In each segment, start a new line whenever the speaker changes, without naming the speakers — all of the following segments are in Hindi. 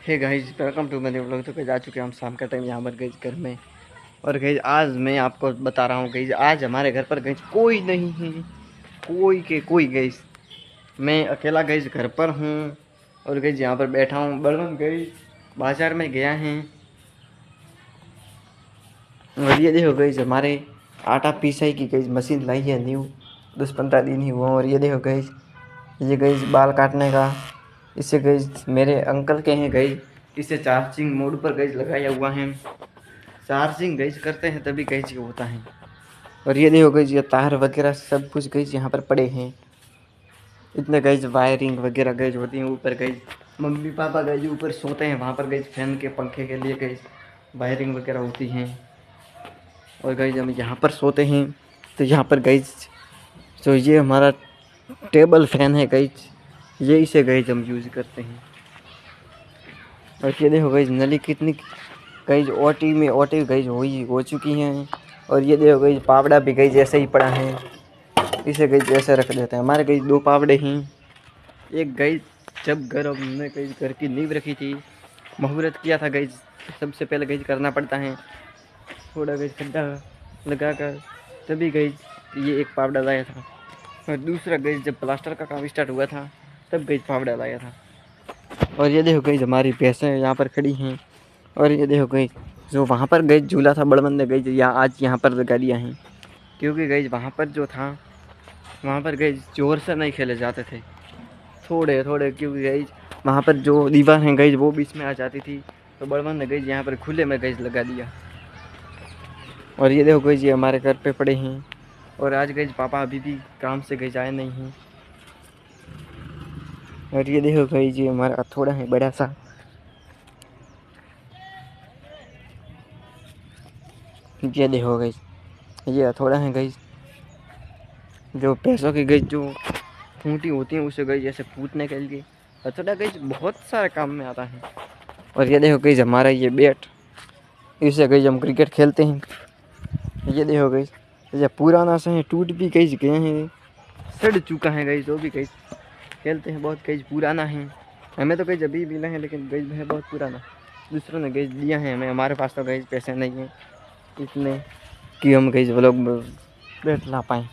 हे गाइस, वेलकम टू मेरे व्लॉग। तो जा चुके हैं हम शाम का टाइम यहाँ पर गई घर में। और गई आज मैं आपको बता रहा हूँ गई, आज हमारे घर पर गई कोई नहीं है, कोई गई। मैं अकेला गई घर पर हूँ और गई यहाँ पर बैठा हूँ। बलवंत गई बाजार में गया है और ये देखो गई हमारे आटा पीसाई की गई मशीन लाई है न्यू, 10-15 दिन ही हुआ। और ये देखो गई, ये गई बाल काटने का, इससे गई मेरे अंकल के हैं गई, इसे चार्जिंग मोड पर गई लगाया हुआ है। चार्जिंग गई करते हैं तभी गई होता है। और ये देखो गई, ये तार वगैरह सब कुछ गई यहाँ पर पड़े हैं। इतने गई वायरिंग वगैरह गई होती है ऊपर गई। मम्मी पापा गई ऊपर सोते हैं, वहाँ पर गई फैन के पंखे के लिए गई वायरिंग वगैरह होती हैं। और गई हम यहाँ पर सोते हैं तो यहाँ पर गई, तो ये हमारा टेबल फैन है गई, ये इसे गई हम यूज़ करते हैं। और ये देखो गई नली कितनी गई ओटी गई हो चुकी हैं। और ये देखो गई पावड़ा भी गई जैसे ही पड़ा है, इसे गई जैसे रख देते हैं। हमारे गई 2 पावड़े हैं। एक गई जब घर हमने गई घर की नींव रखी थी, मुहूर्त किया था गई, सबसे पहले गई करना पड़ता है थोड़ा गई खड्डा लगा कर, तभी गई ये एक पावड़ा लाया था। और दूसरा गई जब प्लास्टर का काम स्टार्ट हुआ था तब गई पावड़ा लाया था। और ये देखो गई हमारी भैंसें यहाँ पर खड़ी हैं। और ये देखो गई जो वहाँ पर गई झूला था बड़बंद गई या आज यहाँ पर लगा दिया है, क्योंकि गई वहाँ पर जो था वहाँ पर गई जोर से नहीं खेले जाते थे, थोड़े थोड़े, क्योंकि गई वहाँ पर जो दीवार है गई वो बीच में आ जाती थी, तो बड़बंद गई यहाँ पर खुले में गई लगा दिया। और ये देखो गई ये हमारे घर पे पड़े हैं। और आज गई पापा अभी भी काम से गई आए नहीं हैं। और ये देखो गई ये हमारा थोड़ा है बड़ा सा, ये देखो गई ये थोड़ा है गई, जो पैसों की गई जो खूंटी होती है उसे गई जैसे फूटने के लिए हथौड़ा गई बहुत सारे काम में आता है। और ये देखो गई हमारा ये बैट, इसे गई हम क्रिकेट खेलते हैं। ये देखो गई ये पुराना सा है, टूट भी गई गए हैं, सड़ चुका है गई, जो भी गई खेलते हैं बहुत गई पुराना है। हमें तो गई अभी मिला है लेकिन गई है बहुत पुराना, दूसरों ने गई लिया है हमें, हमारे पास तो गई पैसे नहीं हैं इतने कि हम गई वो लोग बैट ला पाएँ।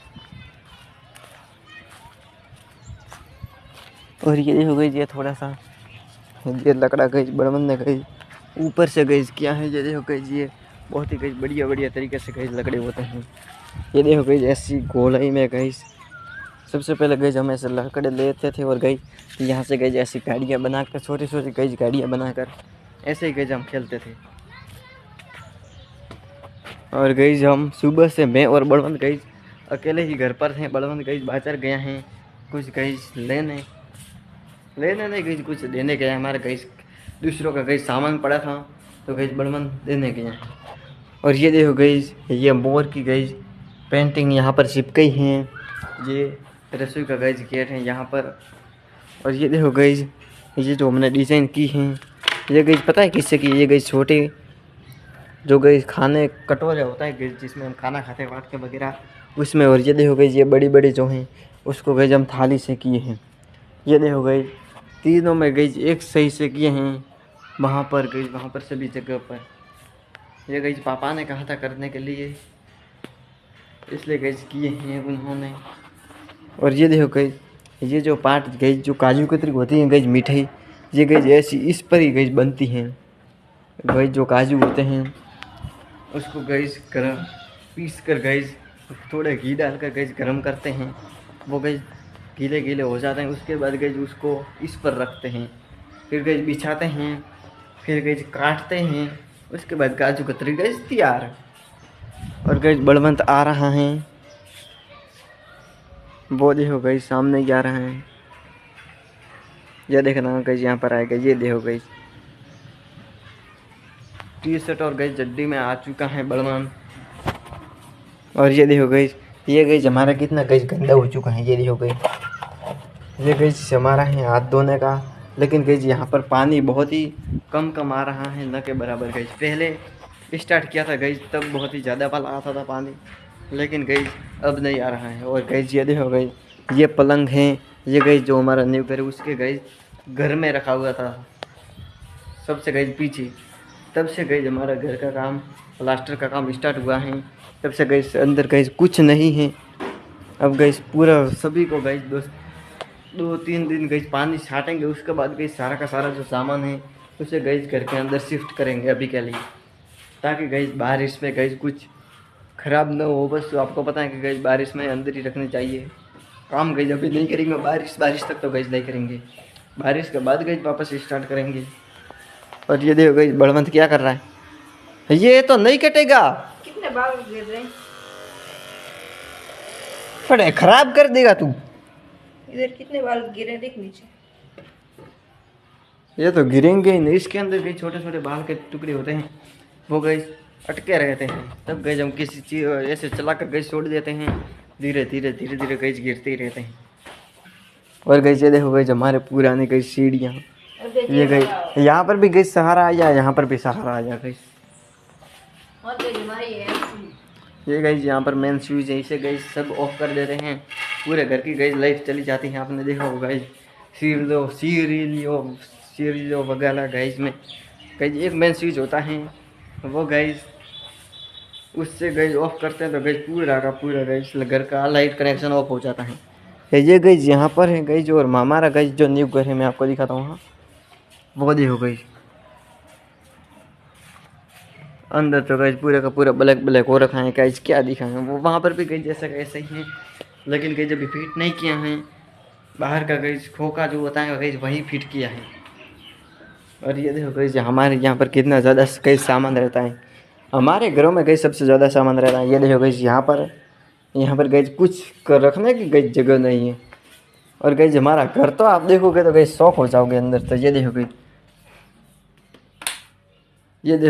और ये हो गई ये थोड़ा सा ये लकड़ा गई बड़बंद गई ऊपर से गई क्या है, ये देखो गई ये बहुत ही गई बढ़िया बढ़िया तरीके से गई लकड़े होते हैं। ये देखो गई ऐसी गोलाई में गई, सबसे पहले गई हम ऐसे लकड़े लेते थे और गई यहाँ से गई ऐसी गाड़ियाँ बनाकर, छोटी छोटी गई गाड़ियाँ बनाकर ऐसे ही गई हम खेलते थे। और गई हम सुबह से मैं और बड़वंत गई अकेले ही घर पर थे। बड़वंत गई बाजार गया है कुछ गई लेने नहीं गई, कुछ देने गया। हमारे गई दूसरों का गई सामान पड़ा था तो गई बड़वंत देने गया। और ये देखो गई ये मोर की गई पेंटिंग यहाँ पर चिपकई हैं, ये रसोई का गई गेट है यहाँ पर। और ये देखो गई ये जो हमने डिज़ाइन की हैं, ये गई पता है किससे की, ये गई छोटे जो गई खाने कटोरे होता है गई जिसमें हम खाना खाते हैं वाट के वगैरह उसमें। और ये देखो गई ये बड़ी बड़ी जो हैं उसको गई हम थाली से किए हैं। ये देखो गई तीनों में गई एक सही से किए हैं, वहाँ पर गई वहाँ पर सभी जगह पर। ये गई पापा ने कहा था करने के लिए इसलिए गई किए हैं उन्होंने। और ये देखो गई ये जो पार्ट गई जो काजू कतरी होती है गई मिठाई, ये गई ऐसी इस पर ही गई बनती हैं। गई जो काजू होते हैं उसको गई गरम पीस कर गई थोड़े घी डालकर गई गरम करते हैं, वो गई गीले गीले हो जाते हैं। उसके बाद गई उसको इस पर रखते हैं, फिर गई बिछाते हैं, फिर गई काटते हैं, उसके बाद काजू कतरी गई तैयार। और गई बलवंत आ रहा है, वो देखो गई सामने ही आ रहा है, यह देखना गई यहाँ पर आएगा। ये देखो गई टी शर्ट और गई जड्डी में आ चुका है बलवान। और ये देखो गई ये गई हमारा कितना गई गंदा हो चुका है। ये देखो गई ये गई हमारा है हाथ धोने का, लेकिन गई यहाँ पर पानी बहुत ही कम आ रहा है, न के बराबर। गई पहले स्टार्ट किया था गई तब बहुत ही ज़्यादा वाला आता था पानी, लेकिन गई अब नहीं आ रहा है। और गई ये देखो गई ये पलंग है, ये गई जो हमारा न्यू घर है उसके गई घर में रखा हुआ था सबसे गई पीछे। तब से गई हमारा घर का काम, प्लास्टर का काम स्टार्ट हुआ है, तब से गई अंदर गई कुछ नहीं है। अब गई पूरा सभी को गई 2-3 दिन गई पानी छाटेंगे, उसके बाद गई सारा का सारा जो सामान है उसे गई घर के अंदर शिफ्ट करेंगे अभी के लिए, ताकि गई बारिश में गई कुछ ख़राब ना हो। बस आपको पता है कि गई बारिश में अंदर ही रखने चाहिए। काम गई अभी नहीं करेंगे, बारिश तक तो गई नहीं करेंगे, बारिश के बाद गई वापस स्टार्ट करेंगे। और ये देखो गई बलवंत क्या कर रहा है, ये तो नहीं कटेगा,
कितने बाल गिर रहे हैं,
बड़े खराब कर देगा तू।
इधर कितने बाल गिरे देख नीचे।
ये तो गिरेंगे ही नहीं, इसके अंदर गई छोटे छोटे बाल के टुकड़े होते हैं, वो गई अटके रहते हैं। तब गई हम किसी चीज़ ऐसे चला कर गई छोड़ देते हैं, धीरे धीरे गई गिरते ही रहते हैं। और गई ये देखो गई हमारे पुराने गई सीढ़ियाँ, ये गई यहाँ पर भी गई सहारा आ जाए, यहाँ पर भी सहारा आ जा गई। ये गई यहाँ पर मेन स्विच है, इसे गई सब ऑफ कर देते हैं, पूरे घर की गई लाइट चली जाती है। आपने देखा होगा गई सीरियो वगैरह गई में गई एक मेन स्विच होता है, वो गई उससे गई ऑफ करते हैं तो गई पूरा का पूरा गई घर का लाइट कनेक्शन ऑफ हो जाता है। ये गई यहाँ पर है गई जो, और हमारा गई जो न्यू घर है मैं आपको दिखाता हूँ। हाँ वो देखो गई अंदर तो गई पूरे का पूरा ब्लैक हो रखा है, गई क्या दिखा है वो वहाँ पर भी गई जैसा ऐसा ही है, लेकिन गई जब फिट नहीं किया है, बाहर का गई खोखा जो होता है गई वही फिट किया है। और ये देखो गई हमारे यहाँ पर कितना ज़्यादा कई सामान रहता है, हमारे घरों में गई सबसे ज़्यादा सामान रहता है। ये देखो गई यहाँ पर गई कुछ कर रखने की गई जगह नहीं है। और गई हमारा घर तो आप देखोगे तो गई शौक हो जाओगे अंदर। तो ये देखो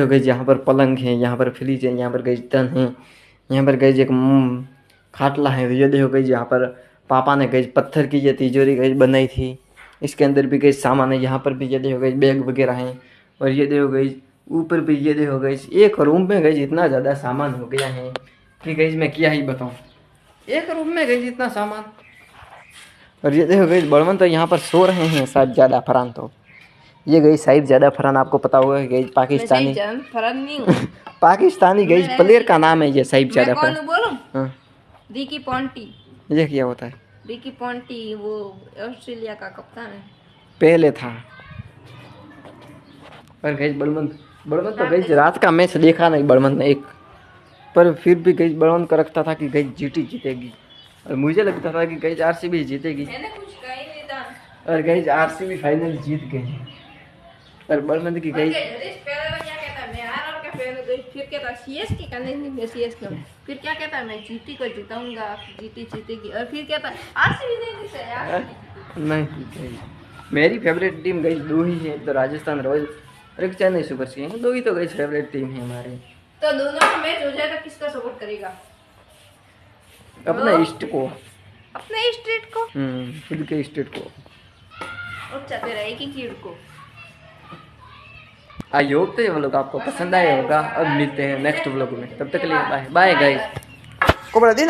गई यहाँ पर पलंग है, यहाँ पर फ्रिज है, यहाँ पर गई तन है, यहाँ पर गई एक खाटला है। ये देखो गई यहाँ पर पापा ने गई पत्थर की ये तिजोरी गई बनाई थी, इसके अंदर भी गई सामान है। यहाँ पर भी ये देखो गई बैग वगैरह हैं। और ये देखो गई ऊपर भी ये देखो गई एक रूम में गई इतना ज़्यादा सामान हो गया है कि गई मैं क्या ही बताऊँ, एक रूम में गई इतना सामान। और ये देखो गई बलवंत तो यहाँ पर सो रहे हैं शायद ज़्यादा फरहान। तो ये गई साहिब ज़्यादा फरहान, आपको पता होगा गई पाकिस्तानी
फरहान नहीं हूँ।
पाकिस्तानी गई प्लेयर का नाम है ये साहिब ज़्यादा फरहान।
बोलूं
हाँ
रिकी पॉन्टी,
ये क्या होता है?
रिकी पॉन्टी वो ऑस्ट्रेलिया का कप्तान है,
पहले था। और गई बलवंत तो गई रात का मैच देखा नहीं बलवंत ने एक, पर फिर भी गई बलवंत का रखता था कि गई जीटी जीतेगी, और मुझे लगता था कि गई आरसीबी जीतेगी।
मैंने कुछ कहा ही नहीं था।
और गई आरसीबी फाइनल जीत गई, और बलवंत की गई
फिर कहता सीएसके का नहीं, मैं सीएसके फिर क्या कहता मैं जीटी को जिताऊंगा, जीटी जीतेगी, और फिर कहता आरसीबी नहीं जीते यार।
नहीं मेरी फेवरेट टीम गई दो ही है, तो राजस्थान रॉयल्स और एक चेन्नई सुपर किंग्स, दो ही तो गई फेवरेट टीम है हमारे।
तो दोनों का मैच हो जाए तो किसका सपोर्ट करेगा?
अपने ईस्ट को,
अपने स्टेट को,
खुद के स्टेट को।
और चाहते रहे कि कीड़ को।
आई होप तो ये व्लॉग आपको पसंद आया होगा। अब मिलते हैं नेक्स्ट व्लॉग में, तब तक के लिए बाय बाय गाइस। को बड़ा दिन